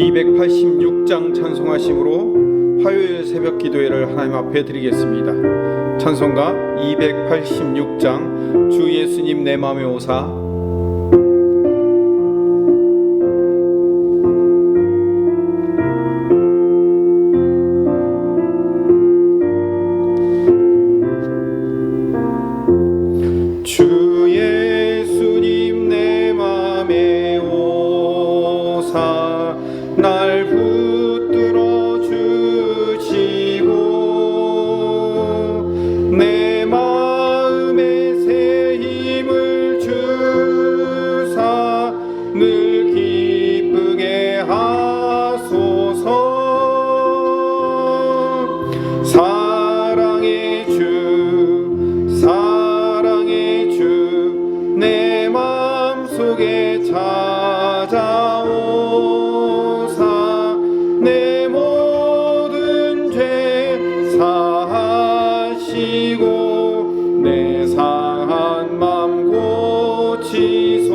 286장 찬송하심으로 화요일 새벽 기도회를 하나님 앞에 드리겠습니다. 찬송가 286장 주 예수님 내 맘에 오사. 주 예수님 내 맘에 오사 날 붙들어 주시고 내 마음에 새 힘을 주사 늘 기쁘게 하소서. 사랑의 주 내 맘속에 찾아오사 내 모든 죄 사하시고 내 상한 맘 고치소서.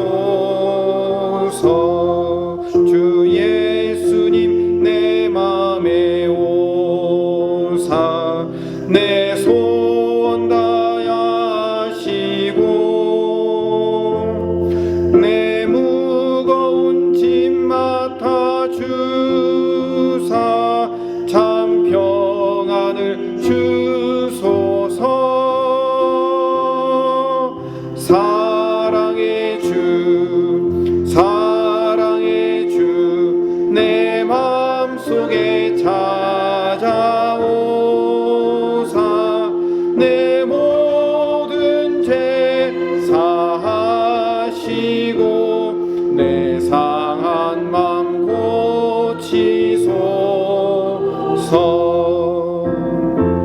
주 예수님 내 맘에 오사 내 소원 다하시고 내 무거운 짐 맡아 주사 참 평안을 주소서. 사랑의 주 내 맘속에 찾아오사 내 모든 죄 사하시고 내 상한 맘 고치소서.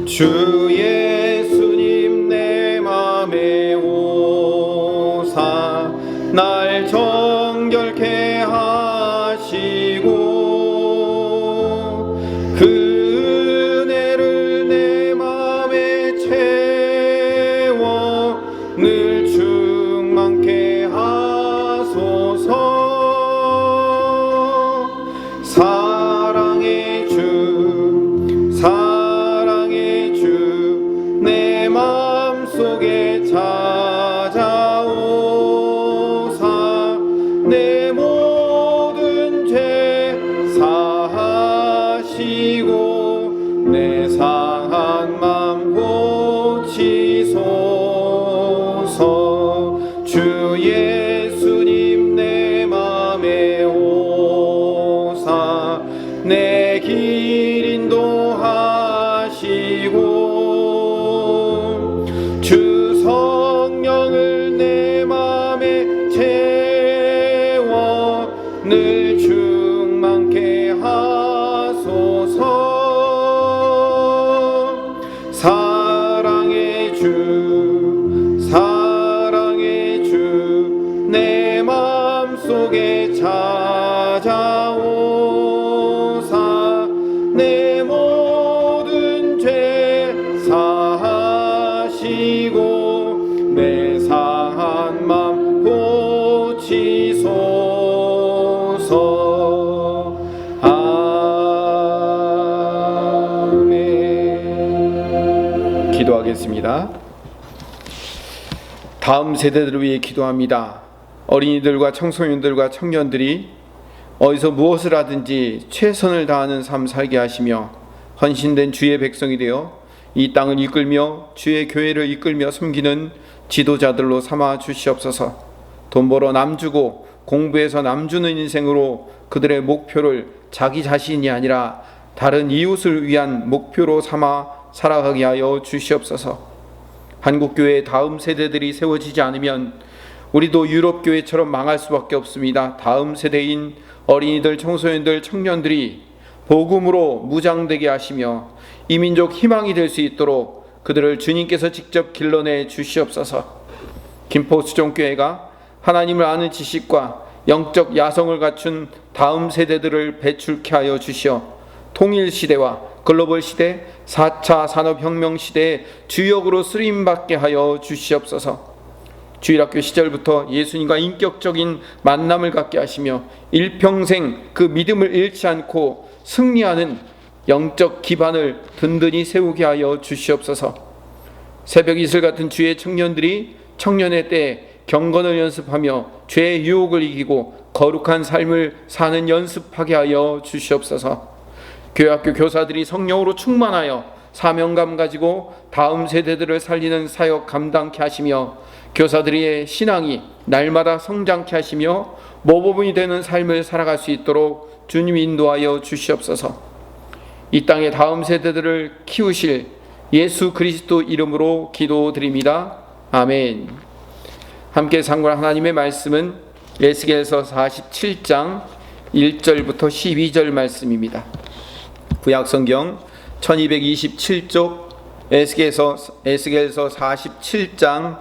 주 예수님 내 맘에 오사 날 정결케 하시고 그 은혜를 내 맘에 채워 늘 충만케 하소서. 사랑의 주 내 맘속에 찾아오사 내 모든 죄 사하시고 내 상한 맘 고치소서. 주 예수님 내 맘에 오사 내 길 인도하시고 주 성령을 내 맘에 채워 늘 충만케 하소서. 사랑의 주 내 맘속에 찾아오사 내 모든 죄 사하시고 내 상한 맘 고치소서. 아멘. 기도하겠습니다. 다음 세대들을 위해 기도합니다. 어린이들과 청소년들과 청년들이 어디서 무엇을 하든지 최선을 다하는 삶 살게 하시며 헌신된 주의 백성이 되어 이 땅을 이끌며 주의 교회를 이끌며 섬기는 지도자들로 삼아 주시옵소서. 돈 벌어 남 주고 공부해서 남 주는 인생으로 그들의 목표를 자기 자신이 아니라 다른 이웃을 위한 목표로 삼아 살아가게 하여 주시옵소서. 한국교회의 다음 세대들이 세워지지 않으면 우리도 유럽교회처럼 망할 수밖에 없습니다. 다음 세대인 어린이들, 청소년들, 청년들이 복음으로 무장되게 하시며 이 민족 희망이 될 수 있도록 그들을 주님께서 직접 길러내 주시옵소서. 김포수종교회가 하나님을 아는 지식과 영적 야성을 갖춘 다음 세대들을 배출케 하여 주시어 통일시대와 글로벌 시대, 4차 산업혁명 시대의 주역으로 쓰임받게 하여 주시옵소서. 주일학교 시절부터 예수님과 인격적인 만남을 갖게 하시며 일평생 그 믿음을 잃지 않고 승리하는 영적 기반을 든든히 세우게 하여 주시옵소서. 새벽 이슬 같은 주의 청년들이 청년의 때에 경건을 연습하며 죄의 유혹을 이기고 거룩한 삶을 사는 연습하게 하여 주시옵소서. 교회학교 교사들이 성령으로 충만하여 사명감 가지고 다음 세대들을 살리는 사역 감당케 하시며 교사들의 신앙이 날마다 성장케 하시며 모범이 되는 삶을 살아갈 수 있도록 주님 인도하여 주시옵소서. 이 땅의 다음 세대들을 키우실 예수 그리스도 이름으로 기도드립니다. 아멘. 함께 상고할 하나님의 말씀은 에스겔서 47장 1절부터 12절 말씀입니다. 구약성경 1227쪽 에스겔서 47장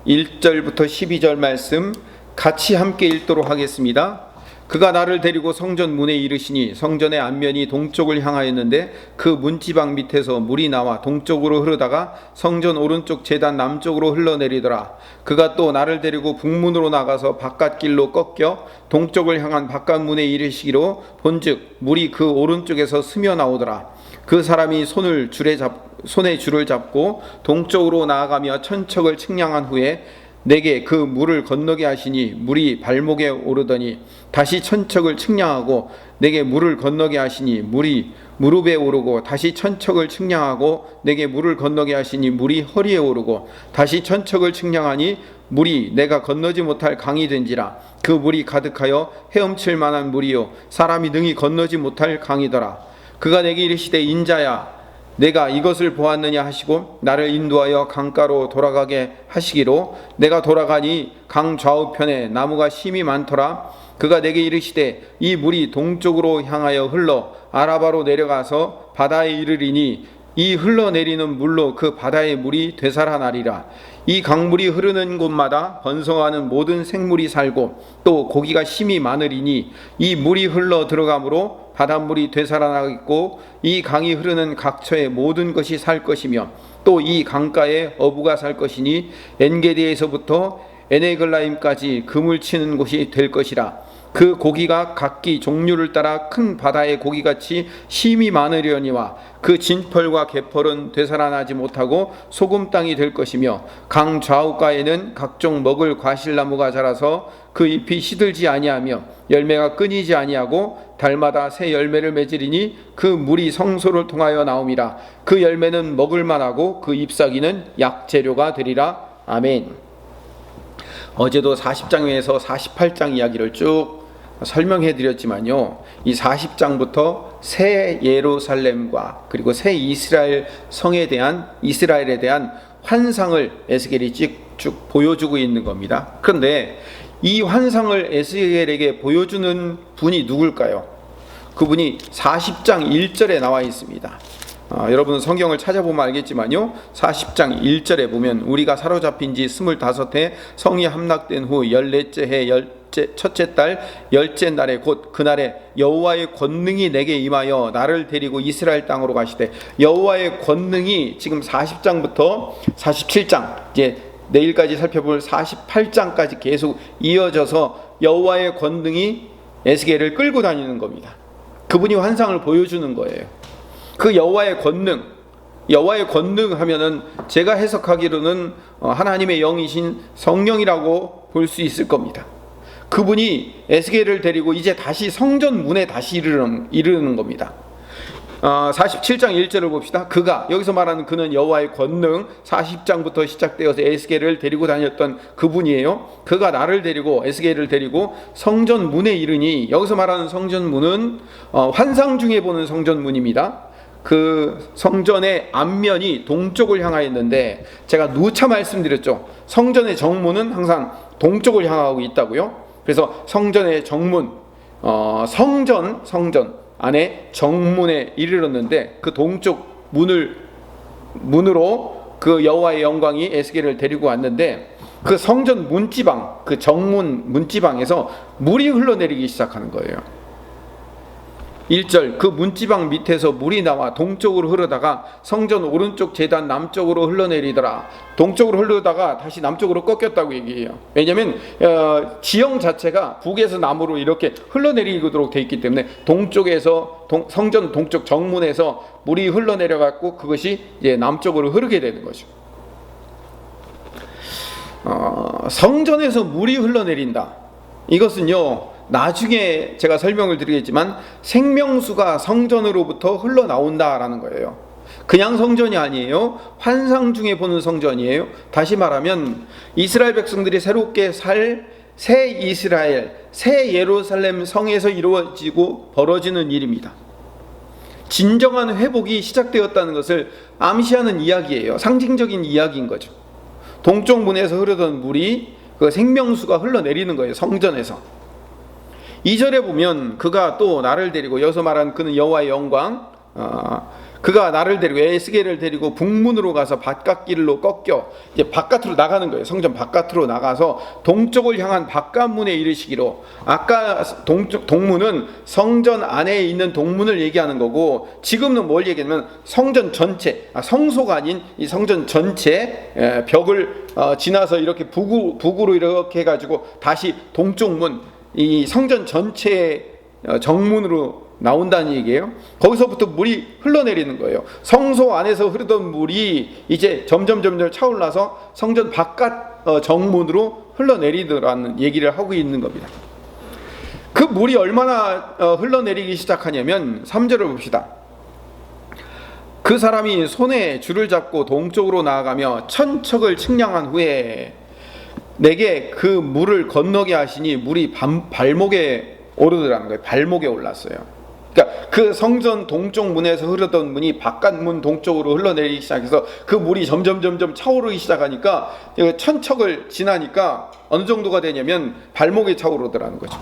1절부터 12절 말씀 같이 함께 읽도록 하겠습니다. 그가 나를 데리고 성전 문에 이르시니 성전의 앞면이 동쪽을 향하였는데 그 문지방 밑에서 물이 나와 동쪽으로 흐르다가 성전 오른쪽 제단 남쪽으로 흘러내리더라. 그가 또 나를 데리고 북문으로 나가서 바깥길로 꺾여 동쪽을 향한 바깥문에 이르시기로 본즉 물이 그 오른쪽에서 스며 나오더라. 그 사람이 손에 줄을 잡고 동쪽으로 나아가며 천척을 측량한 후에 내게 그 물을 건너게 하시니 물이 발목에 오르더니 다시 천척을 측량하고 내게 물을 건너게 하시니 물이 무릎에 오르고 다시 천척을 측량하고 내게 물을 건너게 하시니 물이 허리에 오르고 다시 천척을 측량하니 물이 내가 건너지 못할 강이 된지라. 그 물이 가득하여 헤엄칠 만한 물이요 사람이 능히 건너지 못할 강이더라. 그가 내게 이르시되 인자야 내가 이것을 보았느냐 하시고 나를 인도하여 강가로 돌아가게 하시기로 내가 돌아가니 강 좌우편에 나무가 심이 많더라. 그가 내게 이르시되 이 물이 동쪽으로 향하여 흘러 아라바로 내려가서 바다에 이르리니 이 흘러내리는 물로 그 바다의 물이 되살아나리라. 이 강물이 흐르는 곳마다 번성하는 모든 생물이 살고 또 고기가 심이 많으리니 이 물이 흘러 들어가므로 바닷물이 되살아나겠고 이 강이 흐르는 각처의 모든 것이 살 것이며 또 이 강가에 어부가 살 것이니 엔게디에서부터 에네글라임까지 금을 치는 곳이 될 것이라. 그 고기가 각기 종류를 따라 큰 바다의 고기같이 심이 많으려니와 그 진펄과 개펄은 되살아나지 못하고 소금 땅이 될 것이며 강 좌우가에는 각종 먹을 과실나무가 자라서 그 잎이 시들지 아니하며 열매가 끊이지 아니하고 달마다 새 열매를 맺으리니 그 물이 성소를 통하여 나옴이라. 그 열매는 먹을 만하고 그 잎사귀는 약재료가 되리라. 아멘. 어제도 40장에서 48장 이야기를 쭉 설명해 드렸지만요, 이 40장부터 새 예루살렘과 그리고 새 이스라엘에 대한 환상을 에스겔이 쭉 보여주고 있는 겁니다. 그런데 이 환상을 에스겔에게 보여주는 분이 누굴까요? 그분이 40장 1절에 나와 있습니다. 여러분은 성경을 찾아보면 알겠지만요, 40장 1절에 보면 우리가 사로잡힌 지 25해 성이 함락된 후 14째 해 첫째 달 10째 날에 곧 그날에 여호와의 권능이 내게 임하여 나를 데리고 이스라엘 땅으로 가시되, 여호와의 권능이 지금 40장부터 47장 이제 내일까지 살펴볼 48장까지 계속 이어져서 여호와의 권능이 에스겔을 끌고 다니는 겁니다. 그분이 환상을 보여주는 거예요. 그 여호와의 권능 하면은 제가 해석하기로는 하나님의 영이신 성령이라고 볼 수 있을 겁니다. 그분이 에스겔을 데리고 이제 다시 성전 문에 다시 이르는 겁니다. 47장 1절을 봅시다. 그가, 여기서 말하는 그는 여호와의 권능, 40장부터 시작되어서 에스겔을 데리고 다녔던 그분이에요. 그가 나를 데리고, 에스겔을 데리고 성전 문에 이르니, 여기서 말하는 성전 문은 환상 중에 보는 성전 문입니다. 그 성전의 앞면이 동쪽을 향하였는데, 제가 누차 말씀드렸죠. 성전의 정문은 항상 동쪽을 향하고 있다고요. 그래서 성전의 정문, 성전 안에 정문에 이르렀는데, 그 동쪽 문으로 그 여호와의 영광이 에스겔을 데리고 왔는데, 그 성전 문지방, 그 정문 문지방에서 물이 흘러내리기 시작하는 거예요. 1절 그 문지방 밑에서 물이 나와 동쪽으로 흐르다가 성전 오른쪽 제단 남쪽으로 흘러내리더라. 동쪽으로 흐르다가 다시 남쪽으로 꺾였다고 얘기해요. 왜냐하면 지형 자체가 북에서 남으로 이렇게 흘러내리도록 돼 있기 때문에 동쪽에서 성전 동쪽 정문에서 물이 흘러내려갖고 그것이 이제 남쪽으로 흐르게 되는 거죠. 성전에서 물이 흘러내린다. 이것은요, 나중에 제가 설명을 드리겠지만 생명수가 성전으로부터 흘러나온다라는 거예요. 그냥 성전이 아니에요. 환상 중에 보는 성전이에요. 다시 말하면 이스라엘 백성들이 새롭게 살 새 이스라엘, 새 예루살렘 성에서 이루어지고 벌어지는 일입니다. 진정한 회복이 시작되었다는 것을 암시하는 이야기예요. 상징적인 이야기인 거죠. 동쪽 문에서 흐르던 물이 그 생명수가 흘러내리는 거예요. 성전에서. 2절에 보면 그가 또 나를 데리고, 여기서 말한 그는 여호와의 영광, 그가 나를 데리고 에스겔을 데리고 북문으로 가서 바깥길로 꺾여 이제 바깥으로 나가는 거예요. 성전 바깥으로 나가서 동쪽을 향한 바깥문에 이르시기로. 아까 동문은 성전 안에 있는 동문을 얘기하는 거고, 지금은 뭘 얘기하냐면 성전 전체, 성소가 아닌 이 성전 전체 벽을 지나서 이렇게 북으로 이렇게 해가지고 다시 동쪽 문, 이 성전 전체의 정문으로 나온다는 얘기예요. 거기서부터 물이 흘러내리는 거예요. 성소 안에서 흐르던 물이 이제 점점 차올라서 성전 바깥 정문으로 흘러내리더라는 얘기를 하고 있는 겁니다. 그 물이 얼마나 흘러내리기 시작하냐면 3절을 봅시다. 그 사람이 손에 줄을 잡고 동쪽으로 나아가며 천척을 측량한 후에 내게 그 물을 건너게 하시니 물이 발목에 오르더라는 거예요. 발목에 올랐어요. 그러니까 그 성전 동쪽 문에서 흐르던 문이 바깥 문 동쪽으로 흘러내리기 시작해서 그 물이 점점 차오르기 시작하니까 천척을 지나니까 어느 정도가 되냐면 발목에 차오르더라는 거죠.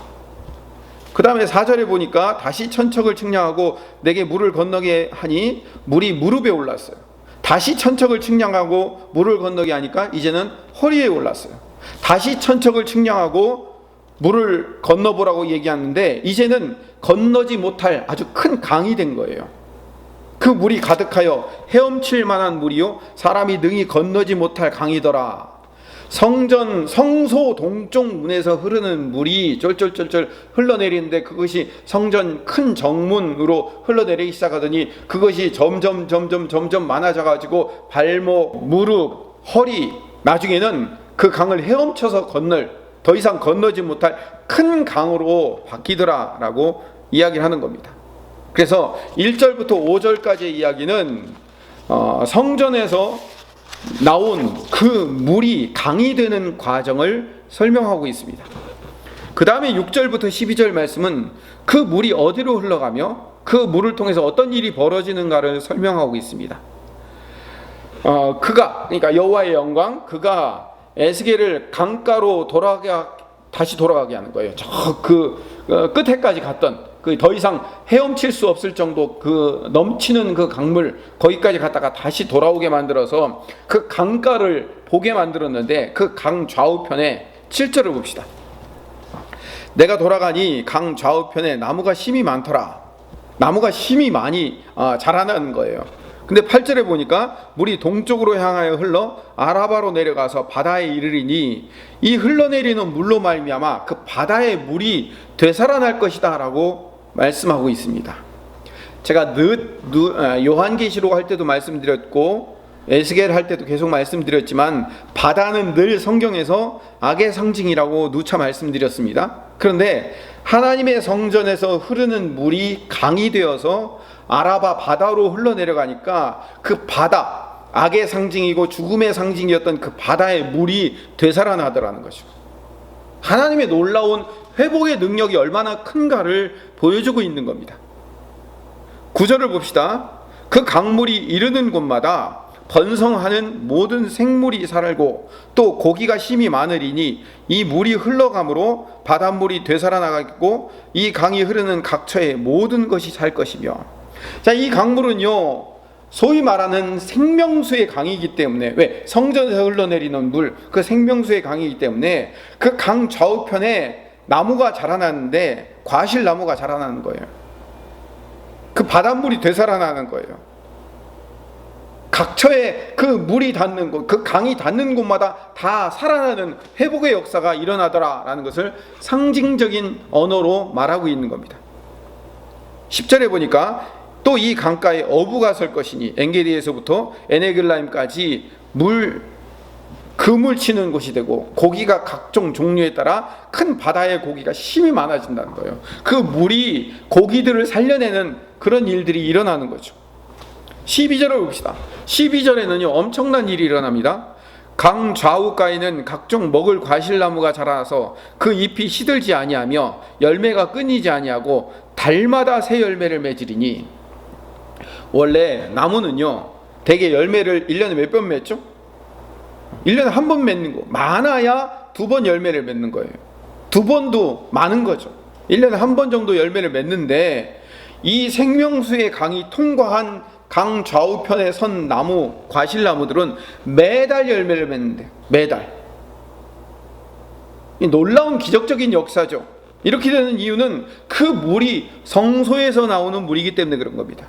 그 다음에 4절에 보니까 다시 천척을 측량하고 내게 물을 건너게 하니 물이 무릎에 올랐어요. 다시 천척을 측량하고 물을 건너게 하니까 이제는 허리에 올랐어요. 다시 천척을 측량하고 물을 건너보라고 얘기하는데 이제는 건너지 못할 아주 큰 강이 된 거예요. 그 물이 가득하여 헤엄칠 만한 물이요 사람이 능히 건너지 못할 강이더라. 성소 동쪽 문에서 흐르는 물이 쫄쫄 흘러내리는데 그것이 성전 큰 정문으로 흘러내리기 시작하더니 그것이 점점 많아져 가지고 발목, 무릎, 허리, 나중에는 그 강을 헤엄쳐서 더 이상 건너지 못할 큰 강으로 바뀌더라라고 이야기를 하는 겁니다. 그래서 1절부터 5절까지의 이야기는 성전에서 나온 그 물이 강이 되는 과정을 설명하고 있습니다. 그 다음에 6절부터 12절 말씀은 그 물이 어디로 흘러가며 그 물을 통해서 어떤 일이 벌어지는가를 설명하고 있습니다. 그러니까 여호와의 영광, 그가 에스겔을 강가로 다시 돌아가게 하는 거예요. 저 끝에까지 갔던 더 이상 헤엄칠 수 없을 정도 넘치는 그 강물 거기까지 갔다가 다시 돌아오게 만들어서 그 강가를 보게 만들었는데 그 강 좌우편에 7절을 봅시다. 내가 돌아가니 강 좌우편에 나무가 심이 많더라. 나무가 심이 많이 자라나는 거예요. 근데 8절에 보니까 물이 동쪽으로 향하여 흘러 아라바로 내려가서 바다에 이르리니 이 흘러내리는 물로 말미암아 그 바다의 물이 되살아날 것이다 라고 말씀하고 있습니다. 제가 요한계시록 할 때도 말씀드렸고 에스겔 할 때도 계속 말씀드렸지만 바다는 늘 성경에서 악의 상징이라고 누차 말씀드렸습니다. 그런데 하나님의 성전에서 흐르는 물이 강이 되어서 아라바 바다로 흘러내려가니까 그 바다, 악의 상징이고 죽음의 상징이었던 그 바다의 물이 되살아나더라는 것이죠. 하나님의 놀라운 회복의 능력이 얼마나 큰가를 보여주고 있는 겁니다. 9절을 봅시다. 그 강물이 이르는 곳마다 번성하는 모든 생물이 살고 또 고기가 심이 많으리니 이 물이 흘러가므로 바닷물이 되살아나겠고 이 강이 흐르는 각처에 모든 것이 살 것이며. 자, 이 강물은요 소위 말하는 생명수의 강이기 때문에, 왜? 성전에서 흘러내리는 물, 그 생명수의 강이기 때문에 그 강 좌우편에 나무가 자라나는데 과실나무가 자라나는 거예요. 그 바닷물이 되살아나는 거예요. 각처에 그 물이 닿는 곳, 그 강이 닿는 곳마다 다 살아나는 회복의 역사가 일어나더라라는 것을 상징적인 언어로 말하고 있는 겁니다. 10절에 보니까 또 이 강가에 어부가 설 것이니 엔게디에서부터 에네글라임까지 금을 치는 곳이 되고 고기가 각종 종류에 따라 큰 바다의 고기가 심히 많아진다는 거예요. 그 물이 고기들을 살려내는 그런 일들이 일어나는 거죠. 12절을 봅시다. 12절에는요 엄청난 일이 일어납니다. 강 좌우가에는 각종 먹을 과실나무가 자라서 그 잎이 시들지 아니하며 열매가 끊이지 아니하고 달마다 새 열매를 맺으리니. 원래 나무는요 대개 열매를 1년에 몇 번 맺죠? 1년에 한 번 맺는 거, 많아야 2번 열매를 맺는 거예요. 2번도 많은 거죠. 1년에 한 번 정도 열매를 맺는데 이 생명수의 강이 통과한 강 좌우편에 선 나무, 과실나무들은 매달 열매를 맺는데 매달. 이 놀라운 기적적인 역사죠. 이렇게 되는 이유는 그 물이 성소에서 나오는 물이기 때문에 그런 겁니다.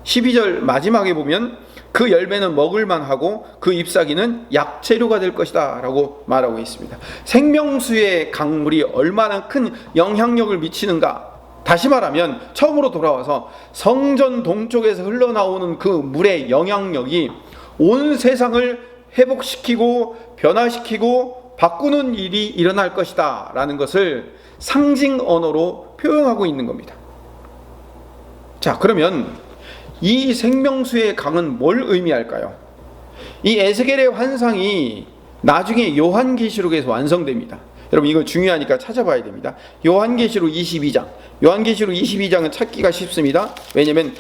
12절 마지막에 보면 그 열매는 먹을만 하고 그 잎사귀는 약재료가 될 것이다 라고 말하고 있습니다. 생명수의 강물이 얼마나 큰 영향력을 미치는가. 다시 말하면 처음으로 돌아와서 성전 동쪽에서 흘러나오는 그 물의 영향력이 온 세상을 회복시키고 변화시키고 바꾸는 일이 일어날 것이다 라는 것을 상징 언어로 표현하고 있는 겁니다. 자, 그러면 이 생명수의 강은 뭘 의미할까요? 이 에스겔의 환상이 나중에 요한계시록에서 완성됩니다. 여러분 이거 중요하니까 찾아봐야 됩니다. 요한계시록 22장. 요한계시록 22장은 찾기가 쉽습니다. 왜냐하면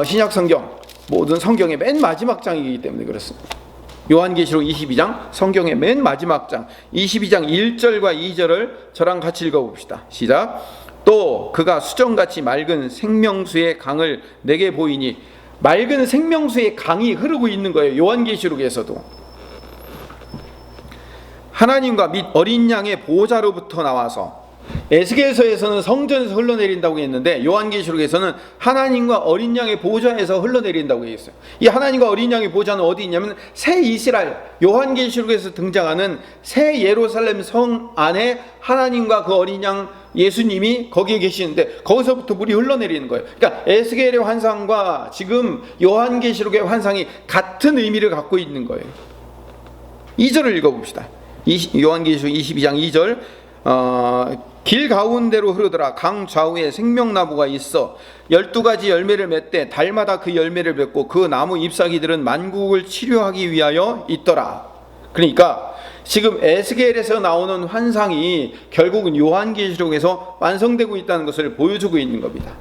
신약성경 모든 성경의 맨 마지막 장이기 때문에 그렇습니다. 요한계시록 22장 성경의 맨 마지막 장 22장 1절과 2절을 저랑 같이 읽어봅시다. 시작. 또 그가 수정같이 맑은 생명수의 강을 내게 보이니. 맑은 생명수의 강이 흐르고 있는 거예요. 요한계시록에서도 하나님과 및 어린 양의 보호자로부터 나와서, 에스겔서에서는 성전에서 흘러내린다고 했는데 요한계시록에서는 하나님과 어린 양의 보호자에서 흘러내린다고 했어요. 이 하나님과 어린 양의 보호자는 어디 있냐면 새 이스라엘, 요한계시록에서 등장하는 새 예루살렘 성 안에 하나님과 그 어린 양 예수님이 거기에 계시는데 거기서부터 물이 흘러내리는 거예요. 그러니까 에스겔의 환상과 지금 요한계시록의 환상이 같은 의미를 갖고 있는 거예요. 2절을 읽어봅시다. 요한계시록 22장 2절. 길 가운데로 흐르더라. 강 좌우에 생명나무가 있어 12가지 열매를 맺되 달마다 그 열매를 맺고 그 나무 잎사귀들은 만국을 치료하기 위하여 있더라. 그러니까 지금 에스겔에서 나오는 환상이 결국은 요한계시록에서 완성되고 있다는 것을 보여주고 있는 겁니다.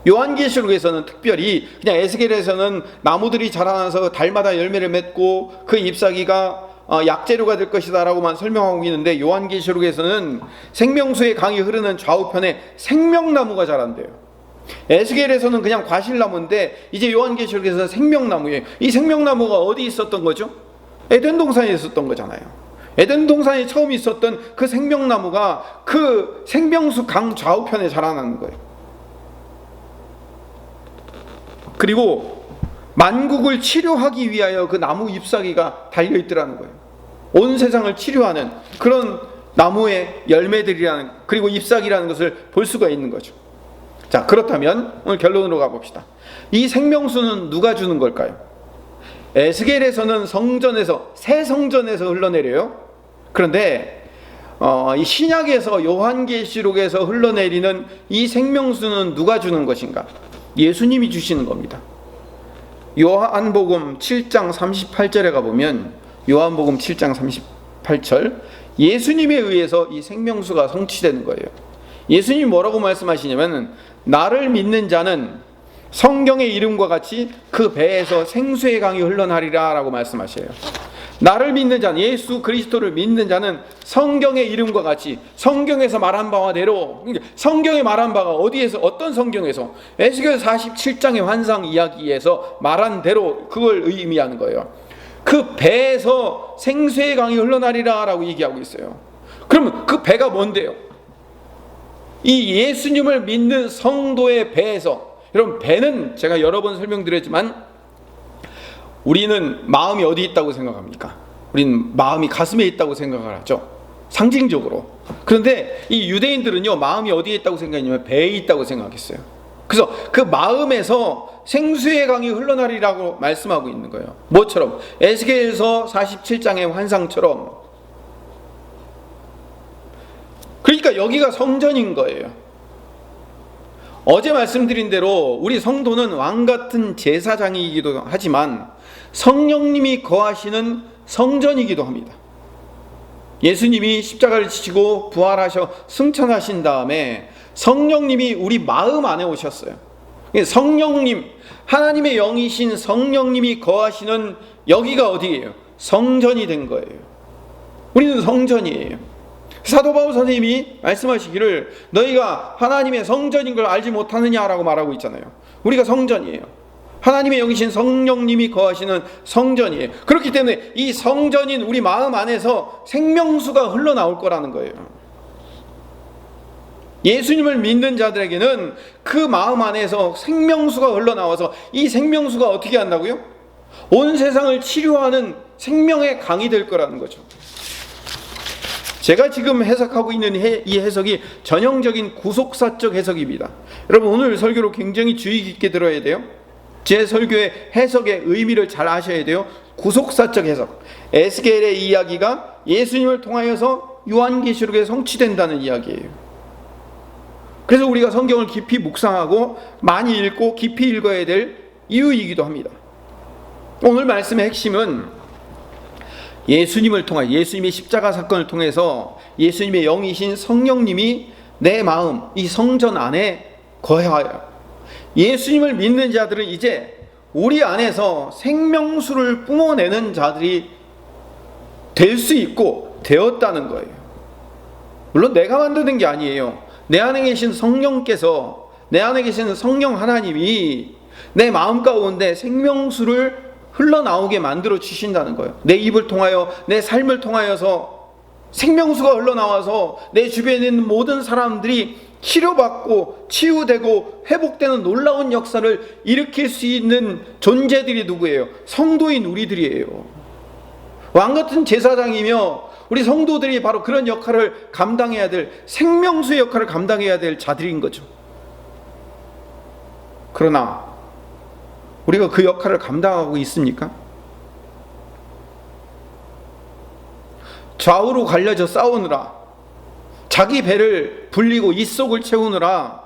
요한계시록에서는 특별히 그냥 에스겔에서는 나무들이 자라나서 달마다 열매를 맺고 그 잎사귀가 약재료가 될 것이다 라고만 설명하고 있는데 요한계시록에서는 생명수의 강이 흐르는 좌우편에 생명나무가 자란대요. 에스겔에서는 그냥 과실나무인데 이제 요한계시록에서는 생명나무예요. 이 생명나무가 어디 있었던 거죠? 에덴 동산에 있었던 거잖아요. 에덴 동산에 처음 있었던 그 생명나무가 그 생명수 강 좌우편에 자라나는 거예요. 그리고 만국을 치료하기 위하여 그 나무 잎사귀가 달려있더라는 거예요. 온 세상을 치료하는 그런 나무의 열매들이라는, 그리고 잎사귀라는 것을 볼 수가 있는 거죠. 자, 그렇다면 오늘 결론으로 가봅시다. 이 생명수는 누가 주는 걸까요? 에스겔에서는 성전에서, 새 성전에서 흘러내려요. 그런데 이 신약에서 요한계시록에서 흘러내리는 이 생명수는 누가 주는 것인가? 예수님이 주시는 겁니다. 요한복음 7장 38절에 가보면, 요한복음 7장 38절, 예수님에 의해서 이 생명수가 성취되는 거예요. 예수님이 뭐라고 말씀하시냐면, 나를 믿는 자는 성경의 이름과 같이 그 배에서 생수의 강이 흘러나리라 라고 말씀하셔요. 나를 믿는 자는, 예수 그리스도를 믿는 자는 성경의 이름과 같이, 성경에서 말한 바와 대로, 성경에 말한 바가 어디에서, 어떤 성경에서? 에스겔 47장의 환상 이야기에서 말한 대로 그걸 의미하는 거예요. 그 배에서 생수의 강이 흘러나리라 라고 얘기하고 있어요. 그러면 그 배가 뭔데요? 이 예수님을 믿는 성도의 배에서, 여러분 배는 제가 여러 번 설명드렸지만 우리는 마음이 어디 있다고 생각합니까? 우리는 마음이 가슴에 있다고 생각을 하죠, 상징적으로. 그런데 이 유대인들은요, 마음이 어디에 있다고 생각했냐면 배에 있다고 생각했어요. 그래서 그 마음에서 생수의 강이 흘러나리라고 말씀하고 있는 거예요. 뭐처럼? 에스겔서 47장의 환상처럼. 그러니까 여기가 성전인 거예요. 어제 말씀드린 대로 우리 성도는 왕같은 제사장이기도 하지만 성령님이 거하시는 성전이기도 합니다. 예수님이 십자가를 지시고 부활하셔 승천하신 다음에 성령님이 우리 마음 안에 오셨어요. 성령님, 하나님의 영이신 성령님이 거하시는 여기가 어디예요? 성전이 된 거예요. 우리는 성전이에요. 사도 바울 선생님이 말씀하시기를 너희가 하나님의 성전인 걸 알지 못하느냐라고 말하고 있잖아요. 우리가 성전이에요. 하나님의 영이신 성령님이 거하시는 성전이에요. 그렇기 때문에 이 성전인 우리 마음 안에서 생명수가 흘러나올 거라는 거예요. 예수님을 믿는 자들에게는 그 마음 안에서 생명수가 흘러나와서 이 생명수가 어떻게 한다고요? 온 세상을 치료하는 생명의 강이 될 거라는 거죠. 제가 지금 해석하고 있는 이 해석이 전형적인 구속사적 해석입니다. 여러분 오늘 설교로 굉장히 주의 깊게 들어야 돼요. 제 설교의 해석의 의미를 잘 아셔야 돼요. 구속사적 해석. 에스겔의 이야기가 예수님을 통하여서 요한계시록에 성취된다는 이야기예요. 그래서 우리가 성경을 깊이 묵상하고 많이 읽고 깊이 읽어야 될 이유이기도 합니다. 오늘 말씀의 핵심은 예수님을 통해, 예수님의 십자가 사건을 통해서 예수님의 영이신 성령님이 내 마음, 이 성전 안에 거하여 예수님을 믿는 자들은 이제 우리 안에서 생명수를 뿜어내는 자들이 될 수 있고 되었다는 거예요. 물론 내가 만드는 게 아니에요. 내 안에 계신 성령께서, 내 안에 계신 성령 하나님이 내 마음 가운데 생명수를 흘러나오게 만들어 주신다는 거예요. 내 입을 통하여, 내 삶을 통하여서 생명수가 흘러나와서 내 주변에 있는 모든 사람들이 치료받고 치유되고 회복되는 놀라운 역사를 일으킬 수 있는 존재들이 누구예요? 성도인 우리들이에요. 왕같은 제사장이며 우리 성도들이 바로 그런 역할을 감당해야 될, 생명수의 역할을 감당해야 될 자들인 거죠. 그러나 우리가 그 역할을 감당하고 있습니까? 좌우로 갈려져 싸우느라, 자기 배를 불리고 입속을 채우느라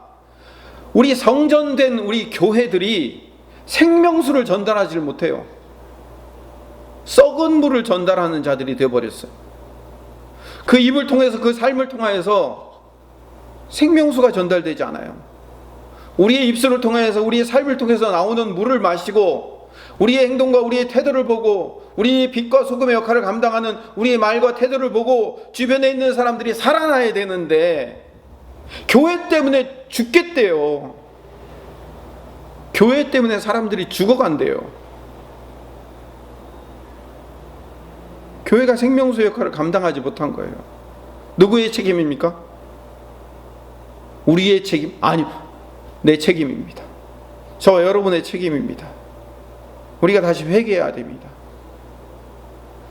우리 성전된 우리 교회들이 생명수를 전달하지 못해요. 썩은 물을 전달하는 자들이 되어버렸어요. 그 입을 통해서, 그 삶을 통하여서 생명수가 전달되지 않아요. 우리의 입술을 통해서, 우리의 삶을 통해서 나오는 물을 마시고 우리의 행동과 우리의 태도를 보고 우리의 빛과 소금의 역할을 감당하는 우리의 말과 태도를 보고 주변에 있는 사람들이 살아나야 되는데 교회 때문에 죽겠대요. 교회 때문에 사람들이 죽어간대요. 교회가 생명수 역할을 감당하지 못한 거예요. 누구의 책임입니까? 우리의 책임? 아니요, 내 책임입니다. 저와 여러분의 책임입니다. 우리가 다시 회개해야 됩니다.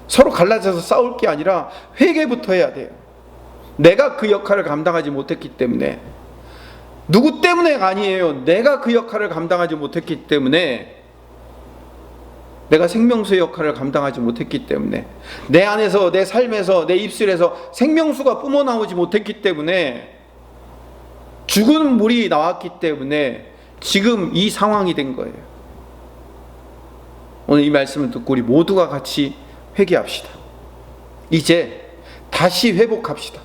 서로 갈라져서 싸울 게 아니라 회개부터 해야 돼요. 내가 그 역할을 감당하지 못했기 때문에, 누구 때문에가 아니에요. 내가 그 역할을 감당하지 못했기 때문에, 내가 생명수의 역할을 감당하지 못했기 때문에, 내 안에서, 내 삶에서, 내 입술에서 생명수가 뿜어나오지 못했기 때문에, 죽은 물이 나왔기 때문에 지금 이 상황이 된 거예요. 오늘 이 말씀을 듣고 우리 모두가 같이 회개합시다. 이제 다시 회복합시다.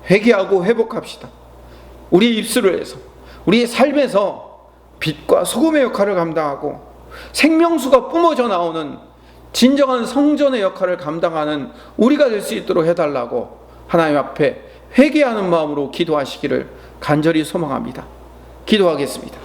회개하고 회복합시다. 우리의 입술을 해서, 우리의 삶에서 빛과 소금의 역할을 감당하고 생명수가 뿜어져 나오는 진정한 성전의 역할을 감당하는 우리가 될 수 있도록 해달라고 하나님 앞에 회개하는 마음으로 기도하시기를 간절히 소망합니다. 기도하겠습니다.